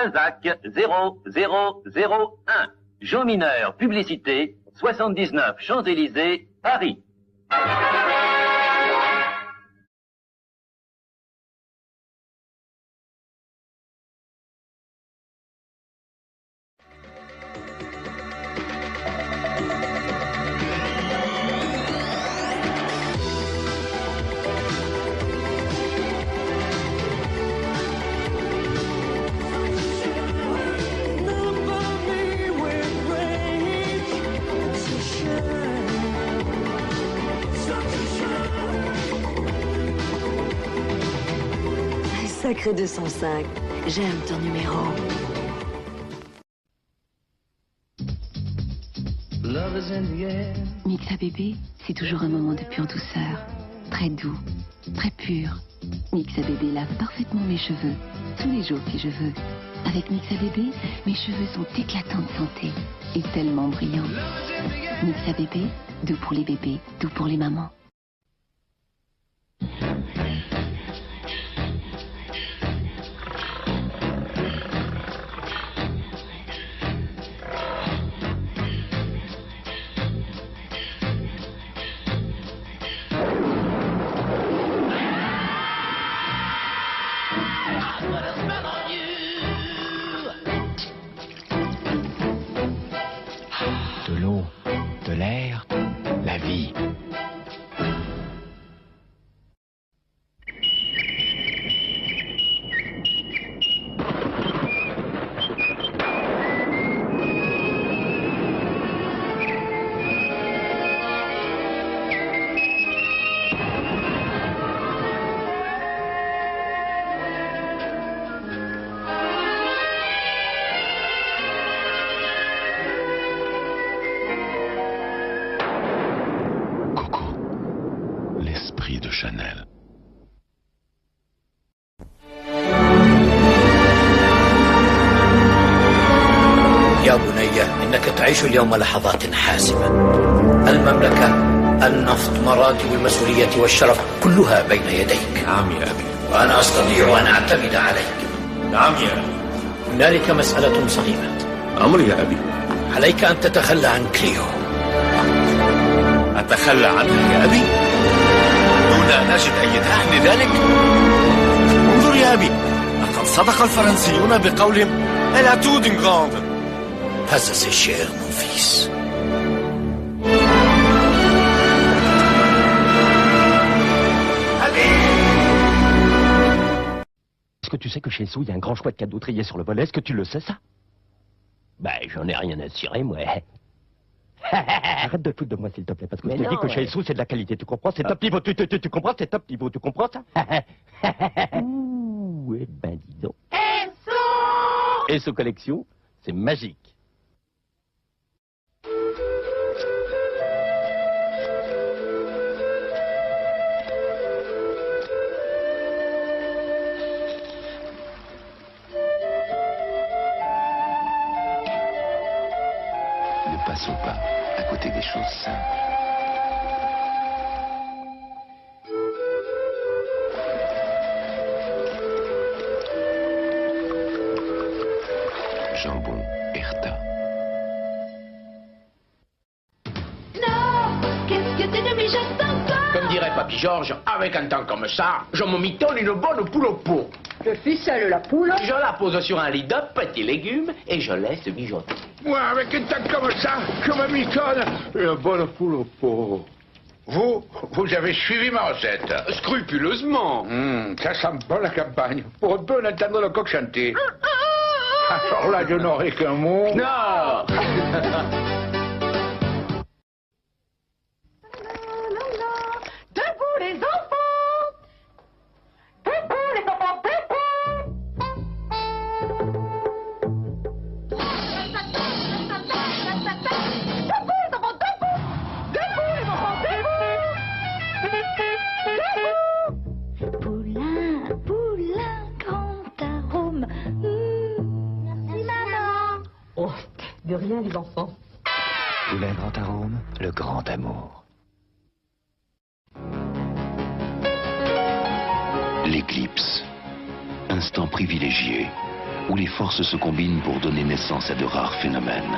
Balzac 0001. Jo mineur, publicité, 79 Champs-Élysées, Paris. Sacré 205, j'aime ton numéro. Mixa bébé, c'est toujours un moment de pure douceur. Très doux, très pur. Mixa bébé lave parfaitement mes cheveux, tous les jours si je veux. Avec Mixa bébé, mes cheveux sont éclatants de santé et tellement brillants. Mixa bébé, doux pour les bébés, doux pour les mamans. De l'eau, de l'air, la vie. L'esprit de Chanel. يا بني إنك تعيش اليوم لحظات حاسمة. المملكة، النفط، مراتب المسؤولية والشرف كلها بين يديك. نعم يا أبي. وأنا أستطيع أن أعتمد عليك. نعم يا أبي. هنالك مسألة صغيرة. أمر يا أبي. عليك أن تتخلى عن كليو. أتخلى عنها يا أبي؟ دون أن أجد أي داع لذلك؟ انظر يا أبي، لقد صدق الفرنسيون بقولهم Elle a tout d'une grande. Pas assez cher, mon fils. Est-ce que tu sais que chez Sou, il y a un grand choix de cadeaux triés sur le volet? Est-ce que tu le sais, ça? Ben, j'en ai rien à cirer, moi. Arrête de foutre de moi, s'il te plaît, parce que je te dis que chez Sou, c'est de la qualité, tu comprends? C'est top niveau, tu comprends? C'est top niveau, tu comprends ça? Ouh, eh ben, dis donc. Et Sou Collection, c'est magique. Ne passons pas à côté des choses simples. Jambon Herta. Non, qu'est-ce que c'est de mijote encore? Comme dirait Papy Georges, avec un temps comme ça, je me mitonne une bonne poule au pot. Je ficelle la poule. Je la pose sur un lit de petits légumes et je laisse mijoter. Moi, avec un temps comme ça, je me mitonne une bonne poule au pot. Vous avez suivi ma recette. Scrupuleusement. Ça sent bon la campagne. Pour un peu entendre le coq chanter. Alors là, je n'aurai qu'un mot. Non. Debout les enfants. Debout les enfants, Poulain, poulain, grand arôme. Merci, maman. Oh, de rien les enfants. Poulain grand arôme, le grand amour. L'éclipse. Instant privilégié où les forces se combinent pour donner naissance à de rares phénomènes.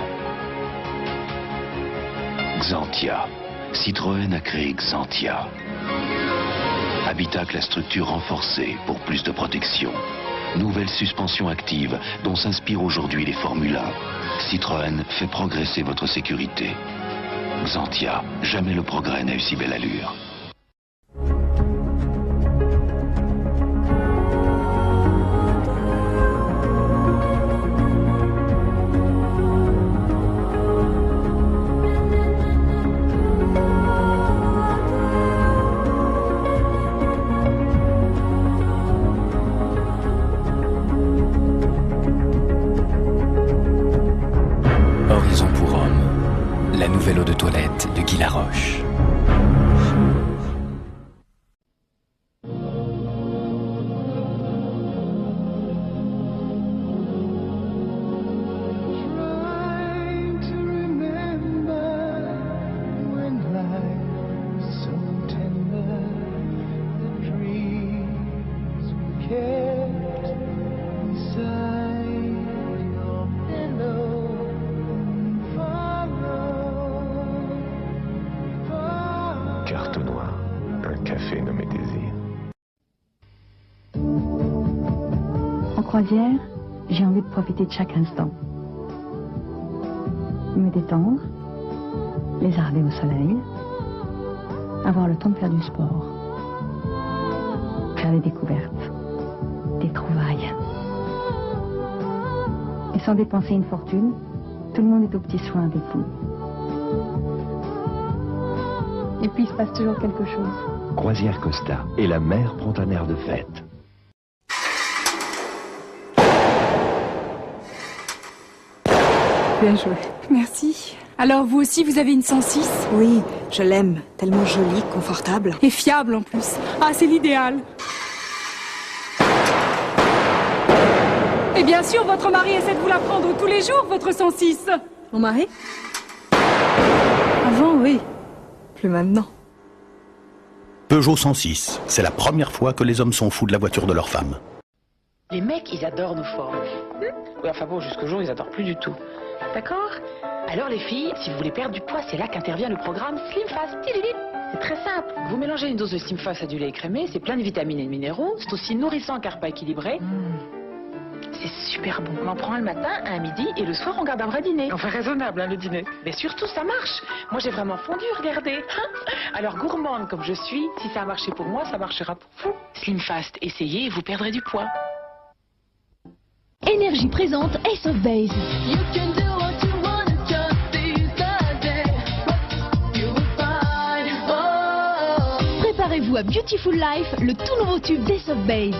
Xantia. Citroën a créé Xantia. Habitacle à structure renforcée pour plus de protection. Nouvelle suspension active dont s'inspirent aujourd'hui les Formule 1. Citroën fait progresser votre sécurité. Xantia, jamais le progrès n'a eu si belle allure. Horizon pour homme, la nouvelle eau de toilette de Guy Laroche. Carte noire, un café nommé Désir. En croisière, j'ai envie de profiter de chaque instant. Me détendre, lézarder au soleil, avoir le temps de faire du sport, faire des découvertes, des trouvailles. Et sans dépenser une fortune, tout le monde est aux petits soins avec vous. Et puis il se passe toujours quelque chose. Croisière Costa, et la mer prend un air de fête. Bien joué. Merci. Alors vous aussi, vous avez une 106? Oui, je l'aime. Tellement jolie, confortable. Et fiable en plus. Ah, c'est l'idéal. Et bien sûr, votre mari essaie de vous la prendre tous les jours, votre 106. Mon mari? Avant, oui. Plus maintenant. Peugeot 106, c'est la première fois que les hommes sont fous de la voiture de leur femme. Les mecs, ils adorent nos formes. Oui, enfin bon, jusqu'au jour, ils adorent plus du tout. D'accord? Alors les filles, si vous voulez perdre du poids, c'est là qu'intervient le programme Slim Fast. C'est très simple. Vous mélangez une dose de Slim Fast à du lait écrémé, c'est plein de vitamines et de minéraux, c'est aussi nourrissant car pas équilibré. C'est super bon. On en prend un le matin, un à midi, et le soir, on garde un vrai dîner. Enfin, raisonnable, hein, le dîner. Mais surtout, ça marche. Moi, j'ai vraiment fondu, regardez. Alors, gourmande comme je suis, si ça a marché pour moi, ça marchera pour vous. Slim Fast, essayez et vous perdrez du poids. Énergie présente Ace of Base. Préparez-vous à Beautiful Life, le tout nouveau tube d'Ace of Base.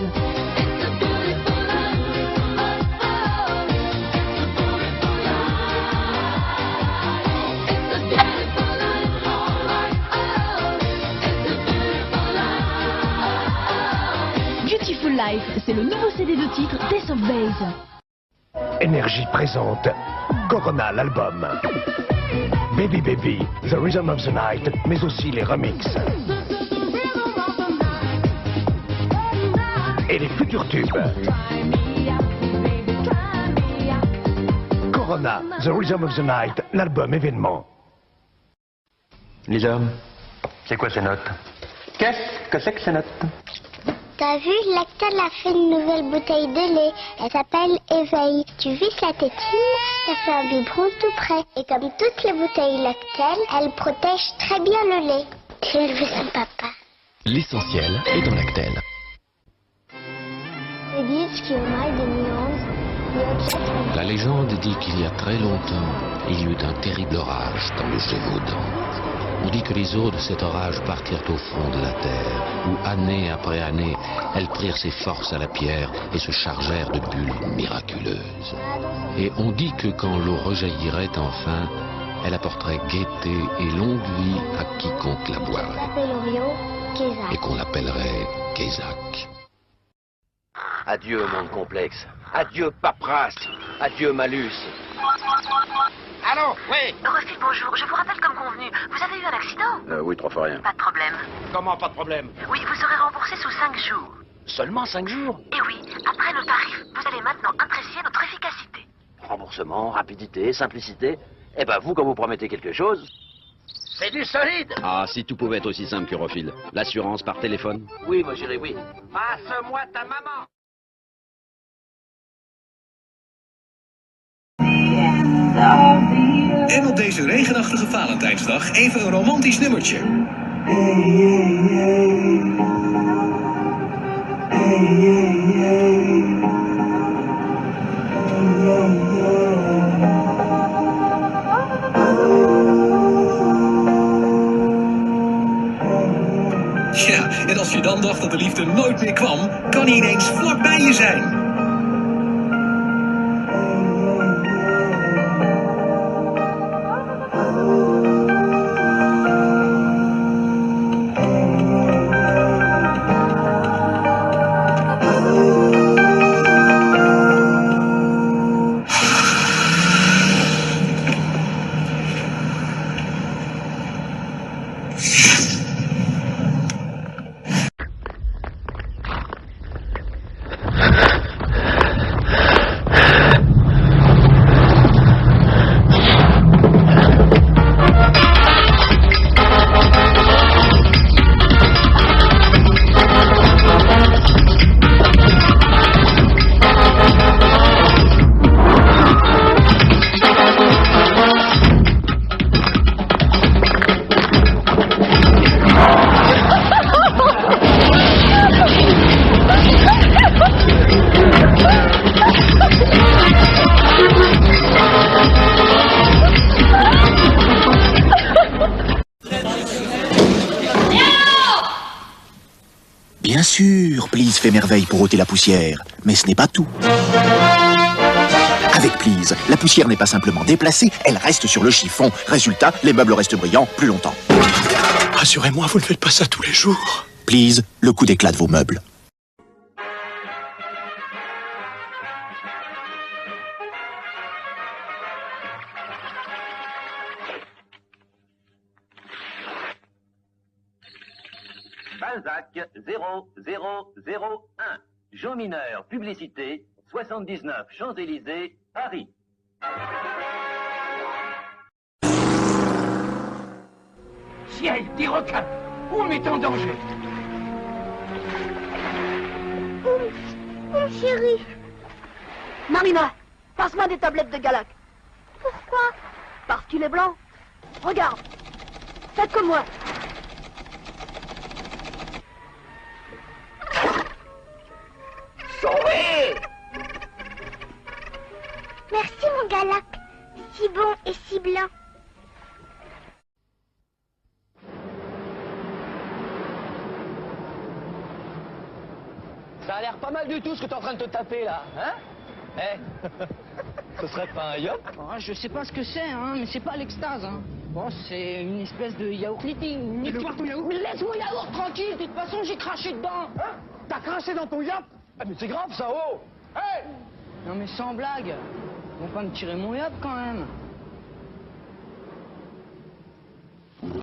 Beautiful Life, c'est le nouveau CD de titre d'Ace of Base. Énergie présente Corona, l'album. Baby Baby, The Rhythm of the Night, mais aussi les remixes. Et les futurs tubes. Corona, The Rhythm of the Night, l'album événement. Lisa, c'est quoi ces notes? Qu'est-ce que c'est que ces notes? T'as vu, Lactel a fait une nouvelle bouteille de lait. Elle s'appelle Éveil. Tu visses la tétine, ça fait un biberon tout près. Et comme toutes les bouteilles Lactel, elle protège très bien le lait. J'ai élevé son papa. L'essentiel est dans Lactel. La légende dit qu'il y a très longtemps, il y eut un terrible orage dans le Gévaudan. On dit que les eaux de cet orage partirent au fond de la terre, où année après année, elles prirent ses forces à la pierre et se chargèrent de bulles miraculeuses. Et on dit que quand l'eau rejaillirait enfin, elle apporterait gaieté et longue vie à quiconque la boirait. Et qu'on l'appellerait Kézak. Adieu, monde complexe. Adieu, paperasse. Adieu, malus. Allô? Oui? Rusty, bonjour. Je vous rappelle comme convenu. Vous avez eu un accident? Oui, 3 fois rien. Pas de problème. Comment pas de problème? Oui, vous serez remboursé sous 5 jours. Seulement 5 jours? Et oui, après le tarif Vous allez maintenant apprécier notre efficacité. Remboursement, rapidité, simplicité. Eh ben, vous, quand vous promettez quelque chose... C'est du solide. Ah, si tout pouvait être aussi simple que Rofil. L'assurance par téléphone. Oui, ma chérie, oui. Passe-moi ta maman. En op deze regenachtige Valentijnsdag even een romantisch nummertje. Ja, en als je dan dacht dat de liefde nooit meer kwam, kan hij ineens vlak bij je zijn. Bien sûr, Please fait merveille pour ôter la poussière, mais ce n'est pas tout. Avec Please, la poussière n'est pas simplement déplacée, elle reste sur le chiffon. Résultat, les meubles restent brillants plus longtemps. Rassurez-moi, vous ne faites pas ça tous les jours. Please, le coup d'éclat de vos meubles. Balzac 0001. Jean Mineur, publicité, 79 Champs-Élysées, Paris. Ciel, des requins! Où m'est en danger? Mon chéri. Marina, passe-moi des tablettes de Galac. Pourquoi? Parce qu'il est blanc. Regarde. Faites comme moi. Sauvé! Merci mon Galac. Si bon et si blanc. Ça a l'air pas mal du tout ce que t'es en train de te taper là, hein? Eh, ce serait pas un yacht? Je sais pas ce que c'est, hein, mais c'est pas l'extase, hein. Bon, c'est une espèce de yaourt liting. Mais laisse mon yaourt tranquille, de toute façon j'ai craché dedans. Hein? T'as craché dans ton yacht? Ah mais c'est grave ça, oh! Hey! Non mais sans blague, ils vont pas me tirer mon yacht quand même.